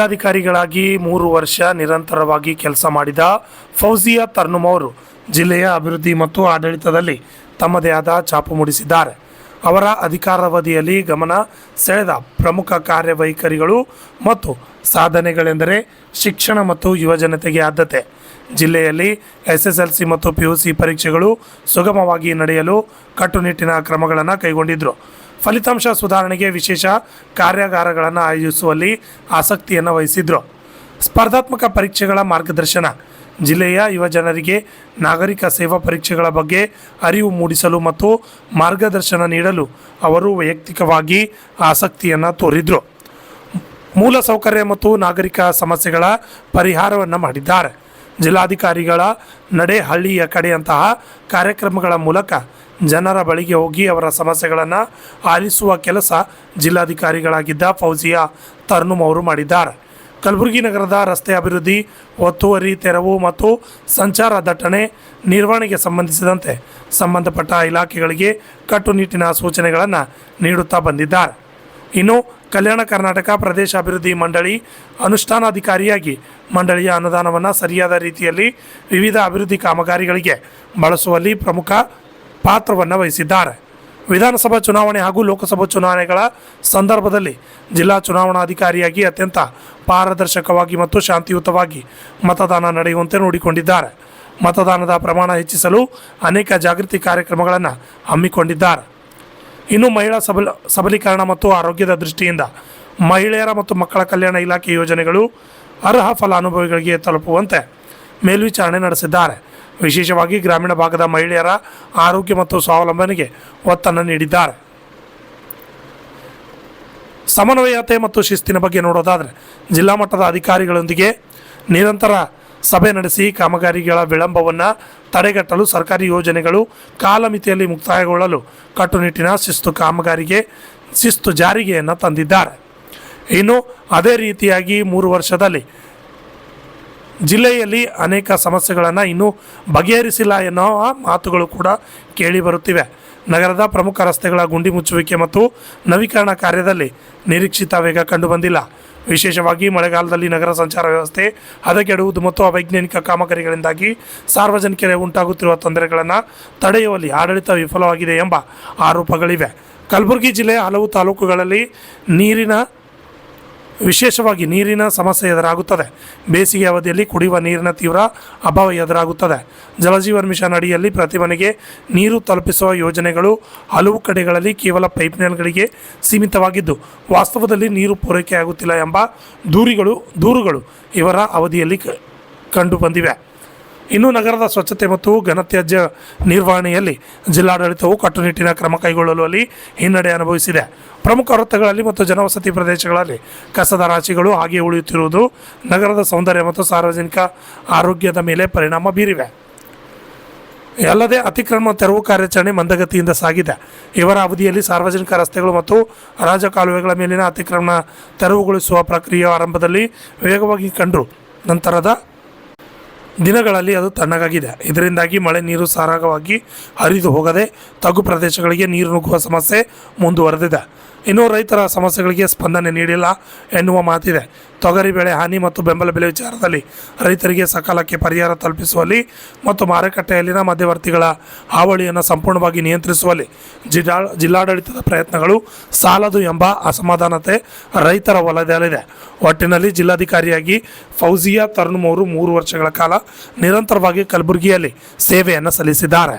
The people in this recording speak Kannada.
ಜಿಲ್ಲಾಧಿಕಾರಿಗಳಾಗಿ 3 ವರ್ಷ ನಿರಂತರವಾಗಿ ಕೆಲಸ ಮಾಡಿದ ಫೌಜಿಯಾ ತರ್ನುಮ್ ಅವರು ಜಿಲ್ಲೆಯ ಅಭಿವೃದ್ಧಿ ಮತ್ತು ಆಡಳಿತದಲ್ಲಿ ತಮ್ಮದೇ ಆದ ಛಾಪು ಮೂಡಿಸಿದ್ದಾರೆ. ಅವರ ಅಧಿಕಾರಾವಧಿಯಲ್ಲಿ ಗಮನ ಸೆಳೆದ ಪ್ರಮುಖ ಕಾರ್ಯವೈಖರಿಗಳು ಮತ್ತು ಸಾಧನೆಗಳೆಂದರೆ ಶಿಕ್ಷಣ ಮತ್ತು ಯುವಜನತೆಗೆ ಆದ್ಯತೆ, ಜಿಲ್ಲೆಯಲ್ಲಿ SSLC ಮತ್ತು PUC ಪರೀಕ್ಷೆಗಳು ಸುಗಮವಾಗಿ ನಡೆಯಲು ಕಟ್ಟುನಿಟ್ಟಿನ ಕ್ರಮಗಳನ್ನು ಕೈಗೊಂಡಿದ್ದರು. ಫಲಿತಾಂಶ ಸುಧಾರಣೆಗೆ ವಿಶೇಷ ಕಾರ್ಯಾಗಾರಗಳನ್ನು ಆಯೋಜಿಸುವಲ್ಲಿ ಆಸಕ್ತಿಯನ್ನು ವಹಿಸಿದ್ರು. ಸ್ಪರ್ಧಾತ್ಮಕ ಪರೀಕ್ಷೆಗಳ ಮಾರ್ಗದರ್ಶನ, ಜಿಲ್ಲೆಯ ಯುವಜನರಿಗೆ ನಾಗರಿಕ ಸೇವಾ ಪರೀಕ್ಷೆಗಳ ಬಗ್ಗೆ ಅರಿವು ಮೂಡಿಸಲು ಮತ್ತು ಮಾರ್ಗದರ್ಶನ ನೀಡಲು ಅವರು ವೈಯಕ್ತಿಕವಾಗಿ ಆಸಕ್ತಿಯನ್ನು ತೋರಿದರು. ಮೂಲಸೌಕರ್ಯ ಮತ್ತು ನಾಗರಿಕ ಸಮಸ್ಯೆಗಳ ಪರಿಹಾರವನ್ನು ಮಾಡಿದ್ದಾರೆ. ಜಿಲ್ಲಾಧಿಕಾರಿಗಳ ನಡೆ ಹಳ್ಳಿಯ ಕಡೆಯಂತಹ ಕಾರ್ಯಕ್ರಮಗಳ ಮೂಲಕ ಜನರ ಬಳಿಗೆ ಹೋಗಿ ಅವರ ಸಮಸ್ಯೆಗಳನ್ನು ಆಲಿಸುವ ಕೆಲಸ ಜಿಲ್ಲಾಧಿಕಾರಿಗಳಾಗಿದ್ದ ಫೌಜಿಯಾ ತರ್ನುಮ್ ಅವರು ಮಾಡಿದ್ದಾರೆ. ಕಲಬುರಗಿ ನಗರದ ರಸ್ತೆ ಅಭಿವೃದ್ಧಿ, ಒತ್ತುವರಿ ತೆರವು ಮತ್ತು ಸಂಚಾರ ದಟ್ಟಣೆ ನಿರ್ವಹಣೆಗೆ ಸಂಬಂಧಿಸಿದಂತೆ ಸಂಬಂಧಪಟ್ಟ ಇಲಾಖೆಗಳಿಗೆ ಕಟ್ಟುನಿಟ್ಟಿನ ಸೂಚನೆಗಳನ್ನು ನೀಡುತ್ತಾ ಬಂದಿದ್ದಾರೆ. ಇನ್ನು ಕಲ್ಯಾಣ ಕರ್ನಾಟಕ ಪ್ರದೇಶ ಅಭಿವೃದ್ಧಿ ಮಂಡಳಿ ಅನುಷ್ಠಾನಾಧಿಕಾರಿಯಾಗಿ ಮಂಡಳಿಯ ಅನುದಾನವನ್ನು ಸರಿಯಾದ ರೀತಿಯಲ್ಲಿ ವಿವಿಧ ಅಭಿವೃದ್ಧಿ ಕಾಮಗಾರಿಗಳಿಗೆ ಬಳಸುವಲ್ಲಿ ಪ್ರಮುಖ ಪಾತ್ರವನ್ನು ವಹಿಸಿದ್ದಾರೆ. ವಿಧಾನಸಭಾ ಚುನಾವಣೆ ಹಾಗೂ ಲೋಕಸಭಾ ಚುನಾವಣೆಗಳ ಸಂದರ್ಭದಲ್ಲಿ ಜಿಲ್ಲಾ ಚುನಾವಣಾಧಿಕಾರಿಯಾಗಿ ಅತ್ಯಂತ ಪಾರದರ್ಶಕವಾಗಿ ಮತ್ತು ಶಾಂತಿಯುತವಾಗಿ ಮತದಾನ ನಡೆಯುವಂತೆ ನೋಡಿಕೊಂಡಿದ್ದಾರೆ. ಮತದಾನದ ಪ್ರಮಾಣ ಹೆಚ್ಚಿಸಲು ಅನೇಕ ಜಾಗೃತಿ ಕಾರ್ಯಕ್ರಮಗಳನ್ನು ಹಮ್ಮಿಕೊಂಡಿದ್ದಾರೆ. ಇನ್ನು ಮಹಿಳಾ ಸಬಲೀಕರಣ ಮತ್ತು ಆರೋಗ್ಯದ ದೃಷ್ಟಿಯಿಂದ ಮಹಿಳೆಯರ ಮತ್ತು ಮಕ್ಕಳ ಕಲ್ಯಾಣ ಇಲಾಖೆ ಯೋಜನೆಗಳು ಅರ್ಹ ಫಲಾನುಭವಿಗಳಿಗೆ ತಲುಪುವಂತೆ ಮೇಲ್ವಿಚಾರಣೆ ನಡೆಸಿದ್ದಾರೆ. ವಿಶೇಷವಾಗಿ ಗ್ರಾಮೀಣ ಭಾಗದ ಮಹಿಳೆಯರ ಆರೋಗ್ಯ ಮತ್ತು ಸ್ವಾವಲಂಬನೆಗೆ ಒತ್ತನ್ನು ನೀಡಿದ್ದಾರೆ. ಸಮನ್ವಯತೆ ಮತ್ತು ಶಿಸ್ತಿನ ಬಗ್ಗೆ ನೋಡೋದಾದರೆ ಜಿಲ್ಲಾ ಮಟ್ಟದ ಅಧಿಕಾರಿಗಳೊಂದಿಗೆ ನಿರಂತರ ಸಭೆ ನಡೆಸಿ ಕಾಮಗಾರಿಗಳ ವಿಳಂಬವನ್ನು ತಡೆಗಟ್ಟಲು ಸರ್ಕಾರಿ ಯೋಜನೆಗಳು ಕಾಲಮಿತಿಯಲ್ಲಿ ಮುಕ್ತಾಯಗೊಳ್ಳಲು ಕಟ್ಟುನಿಟ್ಟಿನ ಶಿಸ್ತು ಜಾರಿಗೆಯನ್ನು ತಂದಿದ್ದಾರೆ. ಇನ್ನು ಅದೇ ರೀತಿಯಾಗಿ 3 ವರ್ಷದಲ್ಲಿ ಜಿಲ್ಲೆಯಲ್ಲಿ ಅನೇಕ ಸಮಸ್ಯೆಗಳನ್ನು ಇನ್ನೂ ಬಗೆಹರಿಸಿಲ್ಲ ಎನ್ನುವ ಮಾತುಗಳು ಕೂಡ ಕೇಳಿ ಬರುತ್ತಿವೆ. ನಗರದ ಪ್ರಮುಖ ರಸ್ತೆಗಳ ಗುಂಡಿ ಮುಚ್ಚುವಿಕೆ ಮತ್ತು ನವೀಕರಣ ಕಾರ್ಯದಲ್ಲಿ ನಿರೀಕ್ಷಿತ ವೇಗ ಕಂಡುಬಂದಿಲ್ಲ. ವಿಶೇಷವಾಗಿ ಮಳೆಗಾಲದಲ್ಲಿ ನಗರ ಸಂಚಾರ ವ್ಯವಸ್ಥೆ ಹದಗೆಡುವುದು ಮತ್ತು ಅವೈಜ್ಞಾನಿಕ ಕಾಮಗಾರಿಗಳಿಂದಾಗಿ ಸಾರ್ವಜನಿಕರಿಗೆ ಉಂಟಾಗುತ್ತಿರುವ ತೊಂದರೆಗಳನ್ನು ತಡೆಯುವಲ್ಲಿ ಆಡಳಿತ ವಿಫಲವಾಗಿದೆ ಎಂಬ ಆರೋಪಗಳಿವೆ. ಕಲಬುರಗಿ ಜಿಲ್ಲೆಯ ಹಲವು ತಾಲೂಕುಗಳಲ್ಲಿ ವಿಶೇಷವಾಗಿ ನೀರಿನ ಸಮಸ್ಯೆ ಎದುರಾಗುತ್ತದೆ. ಬೇಸಿಗೆ ಅವಧಿಯಲ್ಲಿ ಕುಡಿಯುವ ನೀರಿನ ತೀವ್ರ ಅಭಾವ ಎದುರಾಗುತ್ತದೆ. ಜಲಜೀವನ್ ಮಿಷನ್ ಅಡಿಯಲ್ಲಿ ಪ್ರತಿ ಮನೆಗೆ ನೀರು ತಲುಪಿಸುವ ಯೋಜನೆಗಳು ಹಲವು ಕಡೆಗಳಲ್ಲಿ ಕೇವಲ ಪೈಪ್ಲೈನ್ಗಳಿಗೆ ಸೀಮಿತವಾಗಿದ್ದು ವಾಸ್ತವದಲ್ಲಿ ನೀರು ಪೂರೈಕೆಯಾಗುತ್ತಿಲ್ಲ ಎಂಬ ದೂರುಗಳು ಇವರ ಅವಧಿಯಲ್ಲಿ ಕಂಡುಬಂದಿವೆ. ಇನ್ನು ನಗರದ ಸ್ವಚ್ಛತೆ ಮತ್ತು ಘನತ್ಯಾಜ್ಯ ನಿರ್ವಹಣೆಯಲ್ಲಿ ಜಿಲ್ಲಾಡಳಿತವು ಕಟ್ಟುನಿಟ್ಟಿನ ಕ್ರಮ ಕೈಗೊಳ್ಳುವಲ್ಲಿ ಹಿನ್ನಡೆ ಅನುಭವಿಸಿದೆ. ಪ್ರಮುಖ ವೃತ್ತಗಳಲ್ಲಿ ಮತ್ತು ಜನವಸತಿ ಪ್ರದೇಶಗಳಲ್ಲಿ ಕಸದ ರಾಶಿಗಳು ಹಾಗೆ ಉಳಿಯುತ್ತಿರುವುದು ನಗರದ ಸೌಂದರ್ಯ ಮತ್ತು ಸಾರ್ವಜನಿಕ ಆರೋಗ್ಯದ ಮೇಲೆ ಪರಿಣಾಮ ಬೀರಿವೆ. ಅಲ್ಲದೆ ಅತಿಕ್ರಮ ತೆರವು ಕಾರ್ಯಾಚರಣೆ ಮಂದಗತಿಯಿಂದ ಸಾಗಿದೆ. ಇವರ ಅವಧಿಯಲ್ಲಿ ಸಾರ್ವಜನಿಕ ರಸ್ತೆಗಳು ಮತ್ತು ರಾಜಕಾಲುವೆಗಳ ಮೇಲಿನ ಅತಿಕ್ರಮಣ ತೆರವುಗೊಳಿಸುವ ಪ್ರಕ್ರಿಯೆ ಆರಂಭದಲ್ಲಿ ವೇಗವಾಗಿ ಕಂಡು ನಂತರದ ದಿನಗಳಲ್ಲಿ ಅದು ತಣ್ಣಗಾಗಿದೆ. ಇದರಿಂದಾಗಿ ಮಳೆ ನೀರು ಸರಾಗವಾಗಿ ಹರಿದು ಹೋಗದೆ ತಗ್ಗು ಪ್ರದೇಶಗಳಿಗೆ ನೀರು ನುಗ್ಗುವ ಸಮಸ್ಯೆ ಮುಂದುವರೆದಿದೆ. ಇನ್ನು ರೈತರ ಸಮಸ್ಯೆಗಳಿಗೆ ಸ್ಪಂದನೆ ನೀಡಿಲ್ಲ ಎನ್ನುವ ಮಾತಿದೆ. ತೊಗರಿ ಬೆಳೆ ಹಾನಿ ಮತ್ತು ಬೆಂಬಲ ಬೆಲೆ ವಿಚಾರದಲ್ಲಿ ರೈತರಿಗೆ ಸಕಾಲಕ್ಕೆ ಪರಿಹಾರ ತಲುಪಿಸುವಲ್ಲಿ ಮತ್ತು ಮಾರುಕಟ್ಟೆಯಲ್ಲಿನ ಮಧ್ಯವರ್ತಿಗಳ ಹಾವಳಿಯನ್ನು ಸಂಪೂರ್ಣವಾಗಿ ನಿಯಂತ್ರಿಸುವಲ್ಲಿ ಜಿಲ್ಲಾಡಳಿತದ ಪ್ರಯತ್ನಗಳು ಸಾಲದು ಎಂಬ ಅಸಮಾಧಾನತೆ ರೈತರ ವಲಯದಲ್ಲಿದೆ. ಒಟ್ಟಿನಲ್ಲಿ ಜಿಲ್ಲಾಧಿಕಾರಿಯಾಗಿ ಫೌಜಿಯಾ ತರ್ನುಮ್ ಅವರು 3 ವರ್ಷಗಳ ಕಾಲ ನಿರಂತರವಾಗಿ ಕಲಬುರಗಿಯಲ್ಲಿ ಸೇವೆಯನ್ನು ಸಲ್ಲಿಸಿದ್ದಾರೆ.